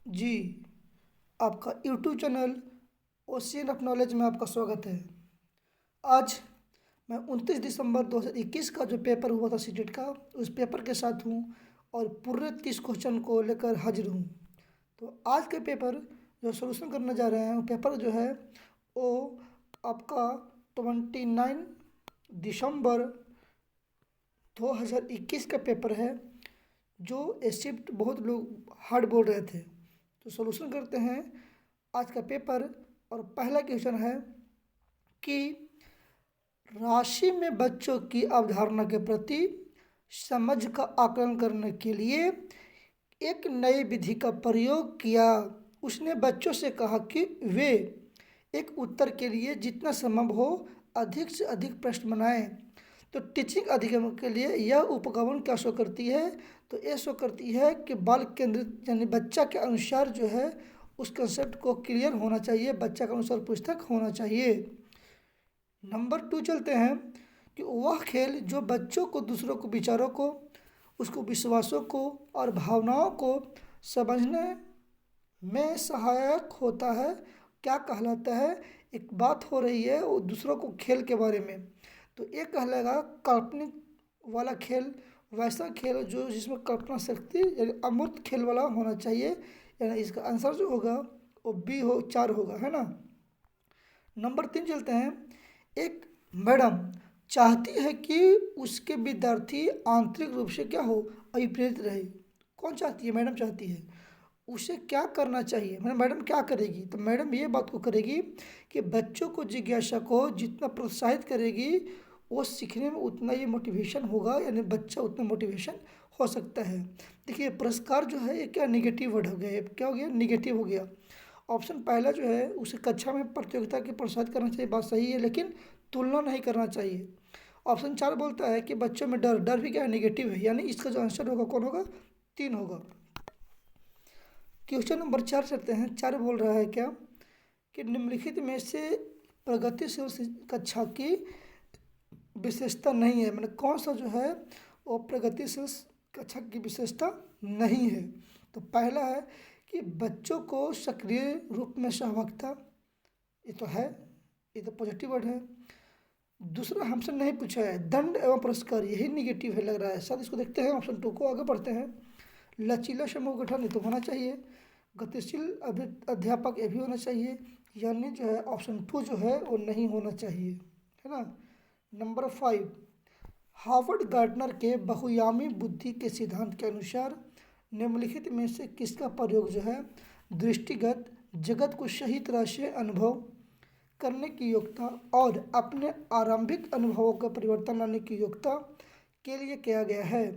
जी, आपका YouTube channel ocean of knowledge में आपका स्वागत है। आज मैं 29 दिसंबर 2021 का जो पेपर हुआ था सीटेट का, उस पेपर के साथ हूँ और पूरे 30 क्वेश्चन को लेकर हाजिर हूँ। तो आज के पेपर जो सोल्यूशन करने जा रहे हैं, वो पेपर जो है वो आपका 29 दिसंबर 2021 का पेपर है, जो ए शिफ्ट बहुत लोग हार्ड बोल रहे थे। तो सोल्यूशन करते हैं आज का पेपर। और पहला क्वेश्चन है कि राशि में बच्चों की अवधारणा के प्रति समझ का आकलन करने के लिए एक नई विधि का प्रयोग किया। उसने बच्चों से कहा कि वे एक उत्तर के लिए जितना संभव हो अधिक से अधिक प्रश्न बनाएं। तो टीचिंग अधिगम के लिए यह उपगमन क्या शो करती है? तो ये शो करती है कि बाल केंद्रित यानी बच्चा के अनुसार जो है उस कंसेप्ट को क्लियर होना चाहिए, बच्चा के अनुसार पुस्तक होना चाहिए। नंबर 2 चलते हैं कि वह खेल जो बच्चों को दूसरों को विचारों को, उसको विश्वासों को और भावनाओं को समझने में सहायक होता है, क्या कहलाता है? एक बात हो रही है वो दूसरों को खेल के बारे में, तो एक कहलाएगा काल्पनिक वाला खेल, वैसा खेल जो जिसमें कल्पना शक्ति यानी अमूर्त खेल वाला होना चाहिए। यानी इसका आंसर जो होगा वो बी हो 4 होगा, है ना। नंबर 3 चलते हैं। एक मैडम चाहती है कि उसके विद्यार्थी आंतरिक रूप से क्या हो, अभिप्रेरित रहे। कौन चाहती है? मैडम चाहती है। उसे क्या करना चाहिए? मैडम क्या करेगी? तो मैडम ये बात को करेगी कि बच्चों को जिज्ञासा को जितना प्रोत्साहित करेगी वो सीखने में उतना ही मोटिवेशन होगा, यानी बच्चा उतना मोटिवेशन हो सकता है। देखिए पुरस्कार जो है ये क्या निगेटिव वर्ड हो गया, ये क्या हो गया? निगेटिव हो गया। ऑप्शन पहला जो है उसे कक्षा में प्रतियोगिता के प्रोत्साहित करना चाहिए, बात सही है, लेकिन तुलना नहीं करना चाहिए। ऑप्शन 4 बोलता है कि बच्चों में डर, डर भी क्या है? निगेटिव है, यानी इसका जो आंसर होगा कौन होगा? 3 होगा। क्वेश्चन नंबर 4 चलते हैं। 4 बोल रहा है क्या कि निम्नलिखित में से प्रगतिशील कक्षा की विशेषता नहीं है, मतलब कौन सा जो है वो प्रगतिशील कक्षा की विशेषता नहीं है? तो पहला है कि बच्चों को सक्रिय रूप में सहभागिता, ये तो है, ये तो पॉजिटिव वर्ड है। दूसरा हमसे नहीं पूछा है, दंड एवं पुरस्कार, यही निगेटिव है लग रहा है। साथ इसको देखते हैं ऑप्शन 2 को, आगे बढ़ते हैं। लचीला समूह गठन, ये तो होना चाहिए। गतिशील अध्यापक, ये भी होना चाहिए। यानी जो है ऑप्शन 2 जो है वो नहीं होना चाहिए, है ना। नंबर 5, हार्वर्ड गार्डनर के बहुआयामी बुद्धि के सिद्धांत के अनुसार निम्नलिखित में से किसका प्रयोग जो है दृष्टिगत जगत को सही तरह से अनुभव करने की योग्यता और अपने आरंभिक अनुभवों का परिवर्तन लाने की योग्यता के लिए किया गया है?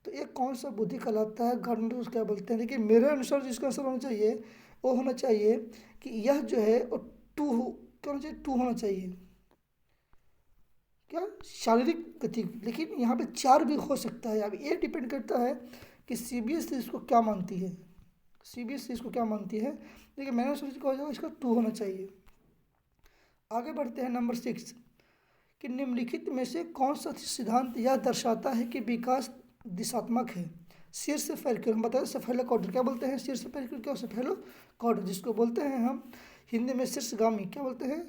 तो ये कौन सा बुद्धि कहलाता है? गार्डनर क्या बोलते हैं? देखिए मेरे अनुसार जिसका आंसर होना चाहिए वो होना चाहिए कि यह जो है वो टू, क्या होना चाहिए? 2 होना चाहिए। क्या? शारीरिक गति, लेकिन यहाँ पे 4 भी हो सकता है। अब ये डिपेंड करता है कि सीबीएसई इसको क्या मानती है, सीबीएसई इसको क्या मानती है। देखिए मैंने सोचा कहा जाएगा इसका 2 होना चाहिए। आगे बढ़ते हैं। नंबर 6 कि निम्नलिखित में से कौन सा सिद्धांत यह दर्शाता है कि विकास दिशात्मक है? शीर्ष पैर, हम बताएं सफेलो कॉर्डर क्या बोलते हैं? शीर्ष पैर क्या? सफेलो कॉर्डर, जिसको बोलते हैं हम हिंदी में शीर्षगामी, क्या बोलते हैं?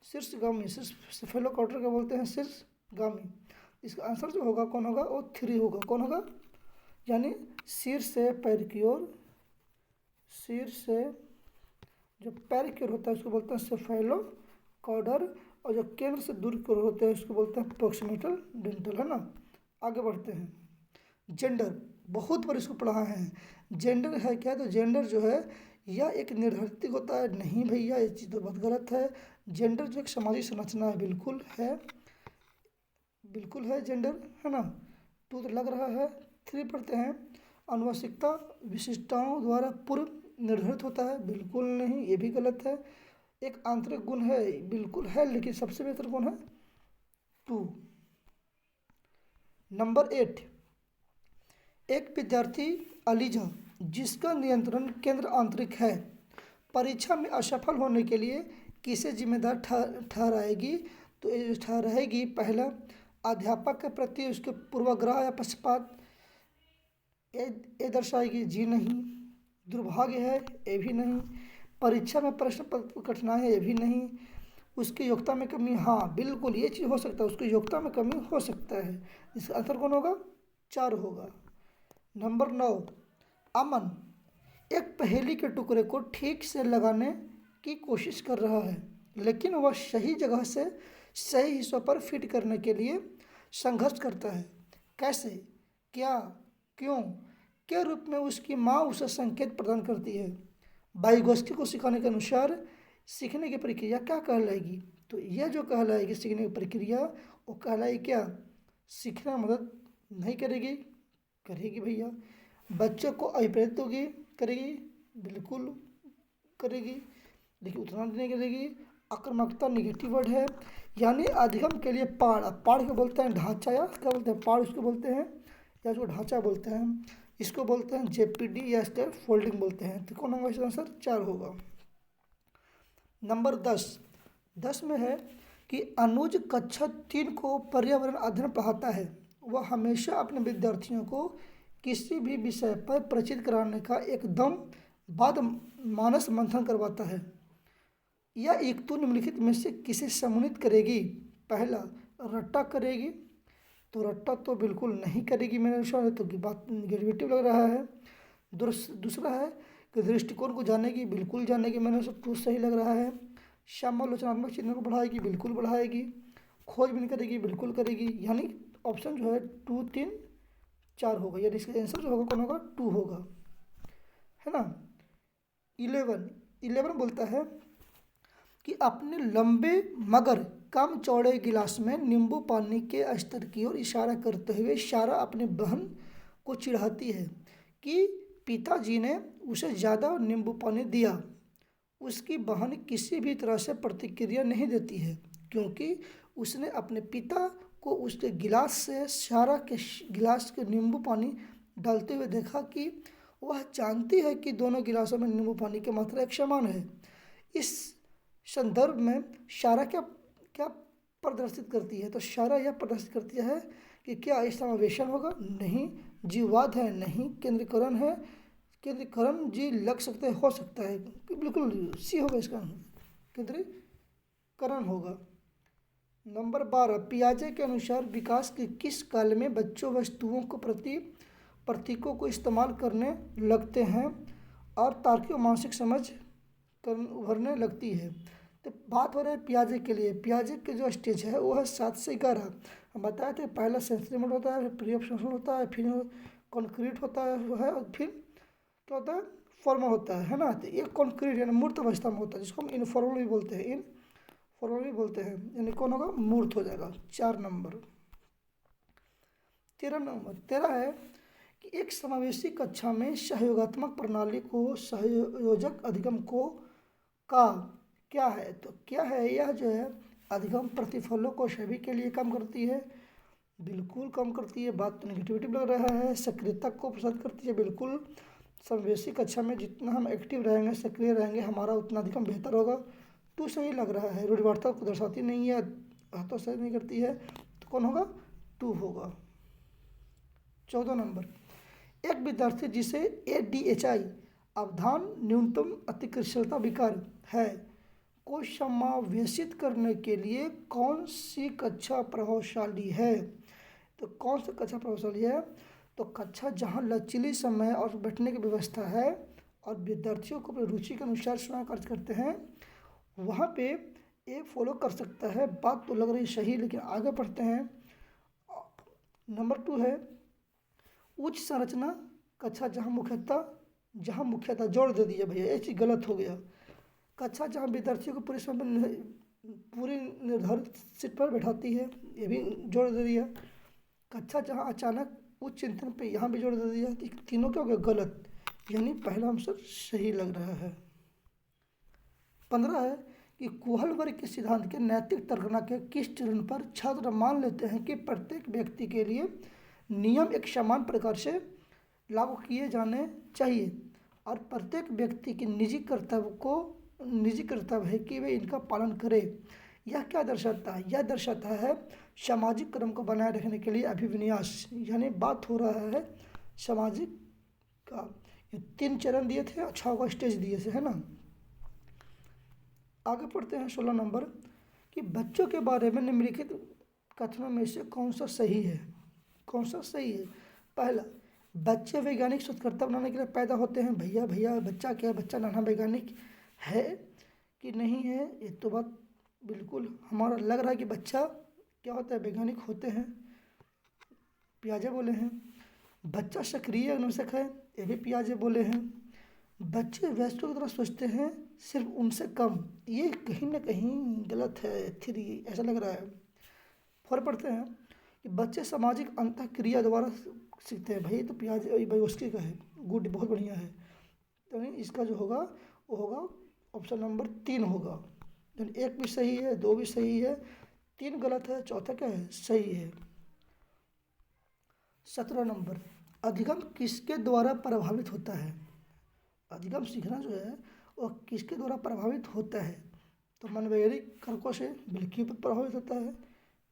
शीर्षगामी। शीर्ष सफेलो कॉर्डर क्या बोलते हैं? शीर्षगामी। इसका आंसर जो होगा कौन होगा? वो 3 होगा। कौन होगा? यानी शीर्ष से पैर की ओर, शीर्ष से जो पैर की ओर होता है उसको बोलते हैं सफेलो कॉर्डर, और जो केंद्र से दूर की ओर होते हैं उसको बोलते हैं प्रोक्सिमेटल डेंटल, है ना। आगे बढ़ते हैं। जेंडर, बहुत बार इसको पढ़ा है। जेंडर है क्या? तो जेंडर जो है यह एक निर्धारित होता है, नहीं भैया ये चीज़ तो बहुत गलत है। जेंडर जो एक सामाजिक संरचना है, बिल्कुल है, बिल्कुल है जेंडर, है ना। 2 तो लग रहा है। 3 पढ़ते हैं। आनुवंशिकता विशिष्टताओं द्वारा पूर्व निर्धारित होता है, बिल्कुल नहीं, ये भी गलत है। एक आंतरिक गुण है, बिल्कुल है, लेकिन सबसे बेहतर गुण है 2। नंबर 8, एक विद्यार्थी अलीजा जिसका नियंत्रण केंद्र आंतरिक है परीक्षा में असफल होने के लिए किसे जिम्मेदार ठहराएगी? तो ये ठहराएगी पहला अध्यापक के प्रति उसके पूर्वाग्रह या पक्षपात, ये दर्शाएगी जी नहीं। दुर्भाग्य है ये भी नहीं, परीक्षा में प्रश्न पत्र कठिनाई है ये भी नहीं, उसकी योग्यता में कमी, हाँ बिल्कुल ये चीज़ हो सकता है, उसकी योग्यता में कमी हो सकता है। इसका आंसर कौन होगा? 4 होगा। नंबर 9, अमन एक पहेली के टुकड़े को ठीक से लगाने की कोशिश कर रहा है, लेकिन वह सही जगह से सही हिस्सों पर फिट करने के लिए संघर्ष करता है। कैसे, क्या, क्यों, के रूप में उसकी माँ उसे संकेत प्रदान करती है। वाइगोत्स्की को सिखाने के अनुसार सीखने की प्रक्रिया क्या कहलाएगी? तो यह जो कहलाएगी सीखने की प्रक्रिया, वो कहलाएगी क्या? सीखने में मदद नहीं करेगी? करेगी भैया। बच्चों को अभिप्रेरित होगी? करेगी, बिल्कुल करेगी, लेकिन उतना नहीं करेगी। आक्रामकता निगेटिव वर्ड है, यानी अधिगम के लिए पाड़, अब पाड़ को बोलते हैं ढांचा, या क्या बोलते हैं? पाड़ इसको बोलते हैं, या जो ढांचा बोलते हैं इसको बोलते हैं जेपीडी या स्टेप फोल्डिंग बोलते हैं। तो कौन होगा इसका आंसर? 4 होगा। नंबर 10 में है कि अनुज कक्षा 3 को पर्यावरण अध्ययन पढ़ाता है। वह हमेशा अपने विद्यार्थियों को किसी भी विषय पर परिचित कराने का एकदम बाद मानस मंथन करवाता है। यह एक तो निम्नलिखित में से किसे सम्मानित करेगी? पहला, रट्टा करेगी, तो रट्टा तो बिल्कुल नहीं करेगी मेरे अनुसार, तो की बात नेगेटिव लग रहा है। दूसरा है कि दृष्टिकोण को जानेगी, बिल्कुल जानेगी, मैंने सब कुछ सही लग रहा है। समालोचनात्मक चिन्ह को बढ़ाएगी, बिल्कुल बढ़ाएगी। खोजबीन करेगी, बिल्कुल करेगी, यानी ऑप्शन जो है 2, 3, 4 होगा, यानी इसका आंसर जो होगा कौन होगा? 2 होगा, है ना। 11 बोलता है कि अपने लंबे मगर कम चौड़े गिलास में नींबू पानी के स्तर की ओर इशारा करते हुए सारा अपनी बहन को चिढ़ाती है कि पिताजी ने उसे ज़्यादा नींबू पानी दिया। उसकी बहन किसी भी तरह से प्रतिक्रिया नहीं देती है, क्योंकि उसने अपने पिता को उसके गिलास से सारा के गिलास के नींबू पानी डालते हुए देखा कि वह जानती है कि दोनों गिलासों में नींबू पानी की मात्रा एक समान है। इस संदर्भ में सारा क्या क्या प्रदर्शित करती है? तो सारा यह प्रदर्शित करती है कि क्या इस समावेशन होगा? नहीं। जीववाद है? नहीं। केंद्रीकरण है? केंद्रीकरण जी लग सकते हो सकता है, बिल्कुल सी होगा इसका, केंद्रीकरण होगा। नंबर 12, पियाजे के अनुसार विकास के किस काल में बच्चों वस्तुओं को प्रतीकों को इस्तेमाल करने लगते हैं और तार्किक और मानसिक समझ उभरने लगती है? तो बात हो रही है पियाजे के लिए। पियाजे के जो स्टेज है वो है 7 से 11। हम बताए थे पहला सेंसरी मोड होता है, फिर प्री ऑब्जर्वेशन होता है, फिर कॉन्क्रीट होता है वो है, और फिर क्या होता है? फॉर्मल होता है ना। तो ये कॉन्क्रीट यानी मूर्त अवस्था में होता है, जिसको हम इनफॉर्मल भी बोलते हैं, इनफॉर्मल भी बोलते हैं, यानी कौन होगा? मूर्त हो जाएगा। 4 नंबर। 13 है कि एक समावेशी कक्षा में सहयोगात्मक प्रणाली को सहयोजक अधिगम को का क्या है? तो क्या है? यह जो है अधिगम प्रतिफलों को सभी के लिए कम करती है, बिल्कुल कम करती है, बात तो नेगेटिविटी लग रहा है। सक्रियता को पसंद करती है, बिल्कुल। समावेशी कक्षा में जितना हम एक्टिव रहेंगे, सक्रिय रहेंगे, हमारा उतना अधिगम बेहतर होगा, तो सही लग रहा है। रूढ़िवादिता को दर्शाती नहीं है, हतोत्साहित नहीं करती है, तो कौन होगा? 2 होगा। 14 नंबर, एक विद्यार्थी जिसे ADHI अवधान न्यूनतम अतिकृष्णता विकार है को समावेशित करने के लिए कौन सी कक्षा प्रभावशाली है? तो कौन सी कक्षा प्रभावशाली है? तो कक्षा जहाँ लचीली समय और बैठने की व्यवस्था है और विद्यार्थियों को अपनी रुचि के अनुसार स्वयं कार्य करते हैं, वहाँ पे ये फॉलो कर सकता है। बात तो लग रही सही, लेकिन आगे पढ़ते हैं। नंबर 2 है उच्च संरचना कक्षा जहाँ मुख्यतः जोड़ दे दिया भैया, ये चीज़ गलत हो गया। कक्षा जहाँ विद्यार्थियों को पूरे समय पूरी निर्धारित सीट पर बैठाती है, ये भी जोड़ दे दिया। कक्षा जहाँ अचानक उच्च चिंतन पे, यहाँ भी जोड़ दे दिया। तीनों क्या हो गया? गलत, यानी पहला आंसर सही लग रहा है। 15 है कि कुहल वर्ग के सिद्धांत के नैतिक तर्कना के किस चरण पर छात्र मान लेते हैं कि प्रत्येक व्यक्ति के लिए नियम एक समान प्रकार से लागू किए जाने चाहिए और प्रत्येक व्यक्ति की निजी कर्तव्य है कि वे इनका पालन करे। यह क्या दर्शाता है? यह दर्शाता है सामाजिक क्रम को बनाए रखने के लिए अभिविन्यास, यानी बात हो रहा है सामाजिक का। ये 3 चरण दिए थे और 6 स्टेज दिए थे, है ना। आगे पढ़ते हैं 16 नंबर कि बच्चों के बारे में निम्नलिखित कथनों में से कौन सा सही है। कौन सा सही है? पहला, बच्चे वैज्ञानिक शोधकर्ता बनाने के लिए पैदा होते हैं। भैया भैया बच्चा क्या, बच्चा नाना वैज्ञानिक है कि नहीं है, ये तो बात बिल्कुल हमारा लग रहा है कि बच्चा क्या होता है, वैज्ञानिक होते हैं। पियाजे बोले हैं। बच्चा सक्रिय अन्वेषक है, ये भी पियाजे बोले हैं। बच्चे वयस्कों की तरह सोचते हैं, सिर्फ उनसे कम, ये कहीं ना कहीं गलत है, थ्री ऐसा लग रहा है। फॉर पढ़ते हैं कि बच्चे सामाजिक अंतःक्रिया द्वारा सीखते हैं। भाई तो पियाजे भाई उसके का है, गुड, बहुत बढ़िया है। तो इसका जो होगा वो होगा ऑप्शन नंबर 3 होगा। यानी 1 भी सही है, 2 भी सही है, 3 गलत है, चौथा क्या है, सही है। 17 नंबर, अधिगम किसके द्वारा प्रभावित होता है। अधिगम सीखना जो है वो किसके द्वारा प्रभावित होता है। तो मनोवैज्ञानिक कारकों से बिल्कुल प्रभावित होता है,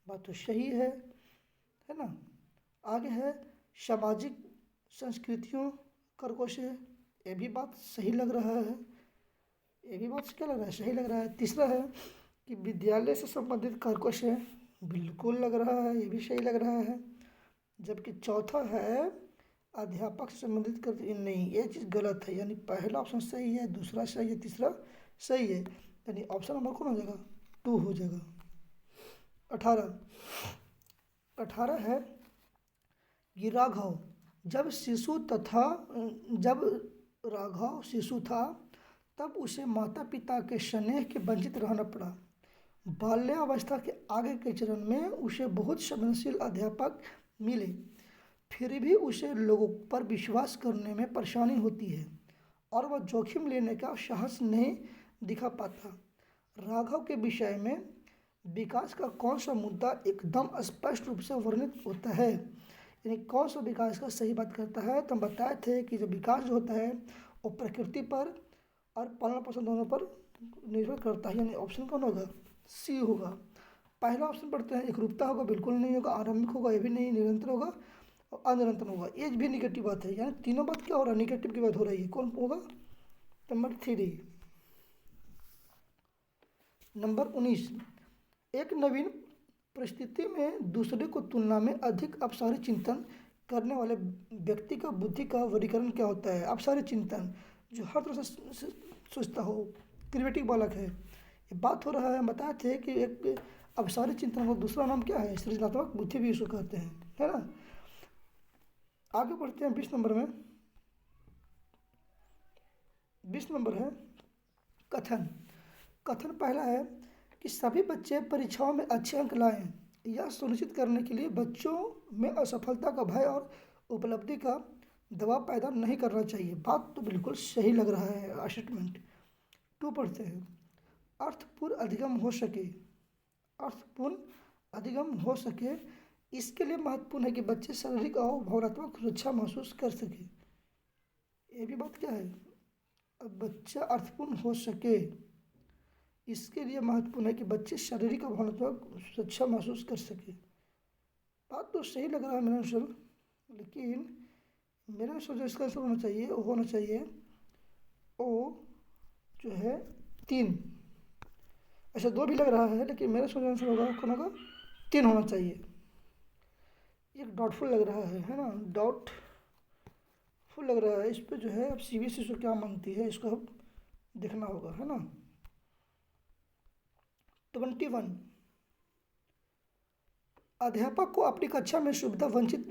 बात तो सही है ना। आगे है सामाजिक संस्कृतियों कारकों से, ये भी बात सही लग रहा है। ये भी बात क्या लग रहा है, सही लग रहा है। तीसरा है कि विद्यालय से संबंधित कारकों से, बिल्कुल लग रहा है, ये भी सही लग रहा है। जबकि चौथा है अध्यापक से संबंधित कर, नहीं, ये चीज़ गलत है। यानी पहला ऑप्शन सही है, दूसरा सही है, तीसरा सही है। यानी ऑप्शन नंबर कौन हो जाएगा, 2 हो जाएगा। 18 है कि जब राघव शिशु था तब उसे माता पिता के स्नेह के वंचित रहना पड़ा। बाल्यावस्था के आगे के चरण में उसे बहुत संवेदनशील अध्यापक मिले, फिर भी उसे लोगों पर विश्वास करने में परेशानी होती है और वह जोखिम लेने का साहस नहीं दिखा पाता। राघव के विषय में विकास का कौन सा मुद्दा एकदम स्पष्ट रूप से वर्णित होता है, यानी कौन सा विकास का सही बात करता है। तो हम बताए थे कि जो विकास जो होता है वो प्रकृति पर और पालन पोषण दोनों पर निर्भर करता है। यानी ऑप्शन कौन होगा, सी होगा। पहला ऑप्शन पढ़ते हैं, एकरूपता होगा, बिल्कुल नहीं होगा। आरंभिक होगा, ये भी नहीं। निरंतर होगा और अनिरंतर होगा, एज भी निगेटिव बात है। यानी तीनों बात क्या हो रहा है, निगेटिव की बात हो रही है। कौन होगा, नंबर 3। नंबर 19, एक नवीन परिस्थिति में दूसरे को तुलना में अधिक अपसारी चिंतन करने वाले व्यक्ति का बुद्धि का वर्गीकरण क्या होता है। अपसारी चिंतन, जो हर तरह से सोचता हो, क्रिएटिव बालक है, ये बात हो रहा है। हम बताए थे कि एक अपसारी चिंतन का दूसरा नाम क्या है, सृजनात्मक बुद्धि भी इसको कहते हैं, है ना। आगे बढ़ते हैं 20 नंबर में। 20 नंबर है कथन। कथन पहला है कि सभी बच्चे परीक्षाओं में अच्छे अंक लाएं। यह सुनिश्चित करने के लिए बच्चों में असफलता का भय और उपलब्धि का दबाव पैदा नहीं करना चाहिए। बात तो बिल्कुल सही लग रहा है। स्टेटमेंट 2 पढ़ते हैं, अर्थपूर्ण अधिगम हो सके। अर्थपूर्ण अधिगम हो सके, इसके लिए महत्वपूर्ण है कि बच्चे शारीरिक और भावनात्मक सुरक्षा महसूस कर सके। ये भी बात क्या है, अब बच्चा अर्थपूर्ण हो सके, इसके लिए महत्वपूर्ण है कि बच्चे शारीरिक और भावनात्मक सुरक्षा महसूस कर सके। बात तो सही लग रहा है मेरे अनुसार, लेकिन मेरे अनुसार जो इसका आंसर होना चाहिए वो होना चाहिए ओ जो है 3। ऐसा 2 भी लग रहा है, लेकिन मेरा सोचा आंसर होगा कौन होगा, 3 होना चाहिए। एक डाउटफुल लग रहा है ना, डाउटफुल लग रहा है। इस पर जो है अब CBSE से क्या मांगती है, इसको अब देखना होगा, है ना। 21, अध्यापक को अपनी कक्षा में सुविधा वंचित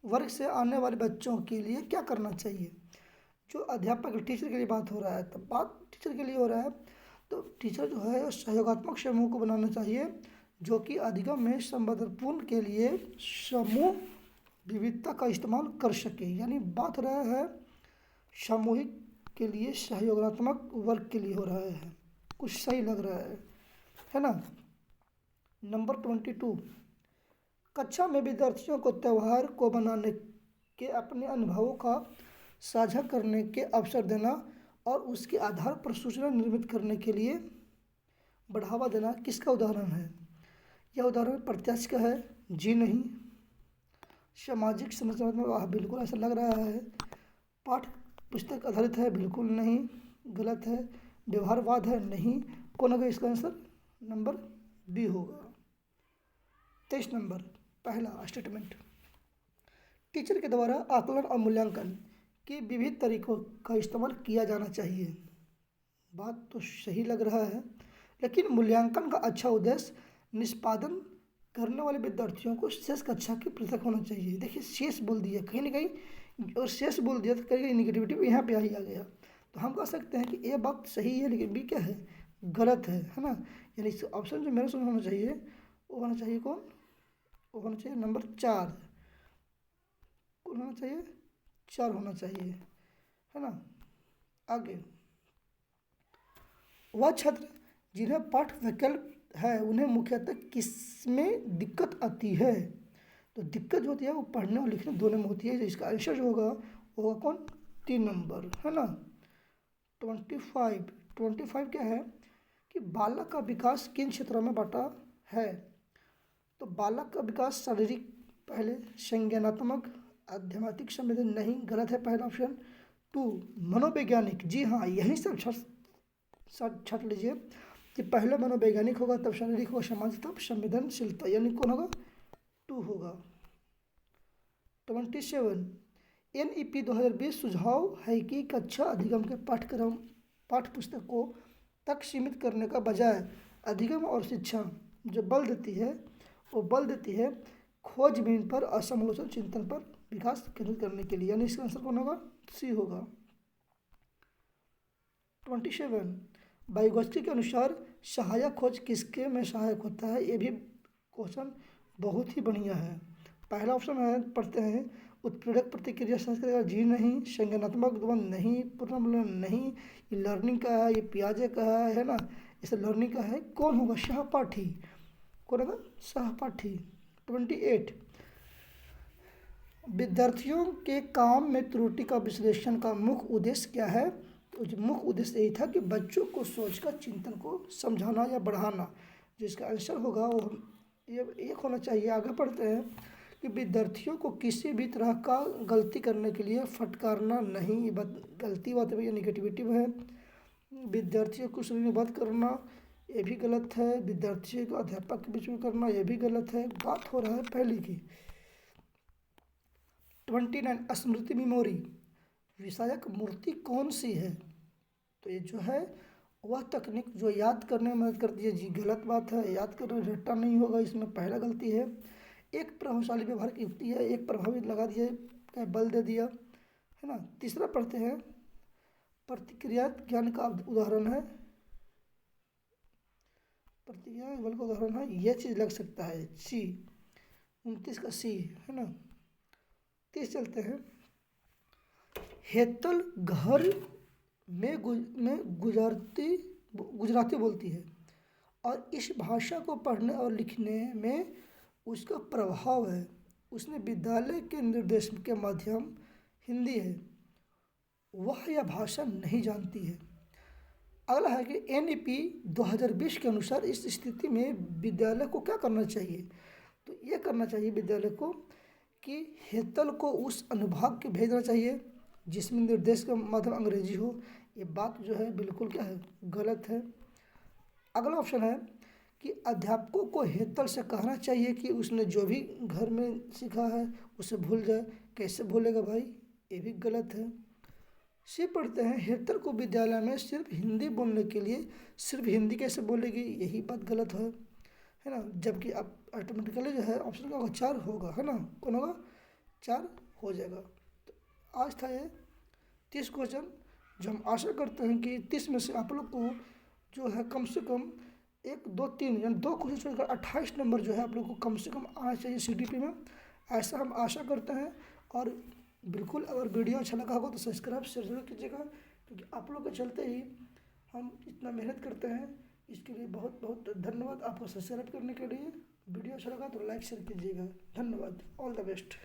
वर्ग से आने वाले बच्चों के लिए क्या करना चाहिए। जो अध्यापक टीचर के लिए बात हो रहा है, तब बात टीचर के लिए हो रहा है, तो टीचर जो है सहयोगात्मक समूह को बनाना चाहिए जो कि अधिगम में संबंधपूर्ण के लिए समूह विविधता का इस्तेमाल कर सके। यानी बात हो रहा है सामूहिक के लिए, सहयोगात्मक वर्ग के लिए हो रहा है, कुछ सही लग रहा है ना। नंबर 22, कक्षा में विद्यार्थियों को त्यौहार को बनाने के अपने अनुभवों का साझा करने के अवसर देना और उसके आधार पर सूचना निर्मित करने के लिए बढ़ावा देना किसका उदाहरण है। यह उदाहरण प्रत्याश का है, जी नहीं। सामाजिक समस्या में वह बिल्कुल ऐसा लग रहा है। पाठ पुस्तक आधारित है, बिल्कुल नहीं, गलत है। व्यवहारवाद है, नहीं। कौन होगा इसका आंसर? नंबर बी होगा। 23 नंबर, पहला स्टेटमेंट, टीचर के द्वारा आकलन और मूल्यांकन के विविध तरीकों का इस्तेमाल किया जाना चाहिए। बात तो सही लग रहा है, लेकिन मूल्यांकन का अच्छा उद्देश्य निष्पादन करने वाले विद्यार्थियों को शेष कक्षा के पृथक होना चाहिए। देखिए शेष बोल दिया कहीं ना कहीं, और शेष बोल दिया तो कहीं कहीं निगेटिविटी यहाँ पे आ ही आ गया। तो हम कह सकते हैं कि ये बात सही है, लेकिन बी क्या है? गलत है ना। यानी इस ऑप्शन जो मेरे सामने होना चाहिए वो होना चाहिए कौन? वो होना चाहिए नंबर 4। कौन होना चाहिए? 4 होना चाहिए, है ना। आगे, वह छात्र जिन्हें पाठ वैकल्प है उन्हें मुख्यतः किसमें दिक्कत आती है? तो दिक्कत जो होती है वो पढ़ने और लिखने दोनों में होती है। तो इसका आंसर जो होगा वो होगा कौन? 3 नंबर, है ना। 25 क्या है कि बालक का विकास किन क्षेत्रों में बांटा है? तो बालक का विकास शारीरिक पहले, संज्ञानात्मक, आध्यात्मिक संवेदन नहीं, गलत है पहला ऑप्शन। 2 मनोवैज्ञानिक, जी हाँ यही सब छट लीजिए कि पहले मनोवैज्ञानिक होगा, तब शारीरिक होगा, सामाजिक, तब संवेदनशीलता, यानी कौन होगा? 2 होगा। 27 NEP 2020 सुझाव है कि कक्षा अधिगम के पाठ्य पुस्तकों तक सीमित करने का बजाय अधिगम और शिक्षा जो बल देती है वो बल देती है खोजबीन पर और समालोचन चिंतन पर विकास केंद्रित करने के लिए, यानी इसका आंसर कौन होगा? सी होगा। 27 वाइगोत्स्की के अनुसार सहायक खोज किसके में सहायक होता है? ये भी क्वेश्चन बहुत ही बढ़िया है। पहला ऑप्शन है, पढ़ते हैं, उत्प्रेरक प्रतिक्रिया संस्कृति, जी नहीं, संज्ञानात्मक द्वंद नहीं, पुनर्मूल्यन नहीं, ये लर्निंग का है, ये पियाजे का है ना, इसे लर्निंग का है। कौन होगा? सहपाठी। कौन होगा? सहपाठी। 28 विद्यार्थियों के काम में त्रुटि का विश्लेषण का मुख्य उद्देश्य क्या है? तो जो मुख्य उद्देश्य यही था कि बच्चों को सोचकर चिंतन को समझाना या बढ़ाना। जिसका आंसर होगा वो ये एक होना चाहिए। आगे पढ़ते हैं कि विद्यार्थियों को किसी भी तरह का गलती करने के लिए फटकारना नहीं, ये गलती बात है, निगेटिविटी है। विद्यार्थियों को श्रेणीबद्ध करना ये भी गलत है। विद्यार्थियों को अध्यापक के बीच में करना ये भी गलत है। बात हो रहा है पहले की। 29 स्मृति मेमोरी विषयक मूर्ति कौन सी है? तो ये जो है वह तकनीक जो याद करने में मदद करती है। जी गलत बात है, याद करने में रट्टा नहीं होगा, इसमें पहला गलती है। एक प्रभावशाली व्यवहार की युक्ति है, एक प्रभावित लगा दिया, क्या बल दे दिया, है ना। तीसरा पढ़ते हैं, प्रतिक्रिया ज्ञान का उदाहरण है, प्रतिक्रिया बल का उदाहरण है, यह चीज़ लग सकता है सी। 29 का सी, है ना। 30 चलते हैं, हेतल घर में गुजराती बोलती है और इस भाषा को पढ़ने और लिखने में उसका प्रभाव है। उसने विद्यालय के निर्देश के माध्यम हिंदी है, वह यह भाषा नहीं जानती है। अगला है कि NEP 2020 के अनुसार इस स्थिति में विद्यालय को क्या करना चाहिए? तो ये करना चाहिए विद्यालय को कि हेतल को उस अनुभाग के भेजना चाहिए जिसमें निर्देश का माध्यम अंग्रेजी हो। ये बात जो है बिल्कुल क्या है? गलत है। अगला ऑप्शन है कि अध्यापकों को हेतल से कहना चाहिए कि उसने जो भी घर में सीखा है उसे भूल जाए। कैसे भूलेगा भाई? ये भी गलत है। सी पढ़ते हैं, हेतल को विद्यालय में सिर्फ हिंदी बोलने के लिए सिर्फ हिंदी कैसे बोलेगी? यही बात गलत है ना। जबकि अब ऑटोमेटिकली जो है ऑप्शन का 4 होगा, है ना। कौन होगा? 4 हो जाएगा। तो आज था ये 30 क्वेश्चन, जो हम आशा करते हैं कि 30 में से आप लोग को जो है कम से कम 1 2 3 यानी 2 क्वेश्चन छोड़कर 28 नंबर जो है आप लोग को कम से कम आना चाहिए CTP में, ऐसा हम आशा करते हैं। और बिल्कुल अगर वीडियो अच्छा लगा होगा तो सब्सक्राइब शेयर जरूर कीजिएगा, क्योंकि आप लोग के चलते ही हम इतना मेहनत करते हैं। इसके लिए बहुत बहुत धन्यवाद आपको सब्सक्राइब करने के लिए। वीडियो अच्छा लगा तो लाइक शेयर कीजिएगा। धन्यवाद। All the best.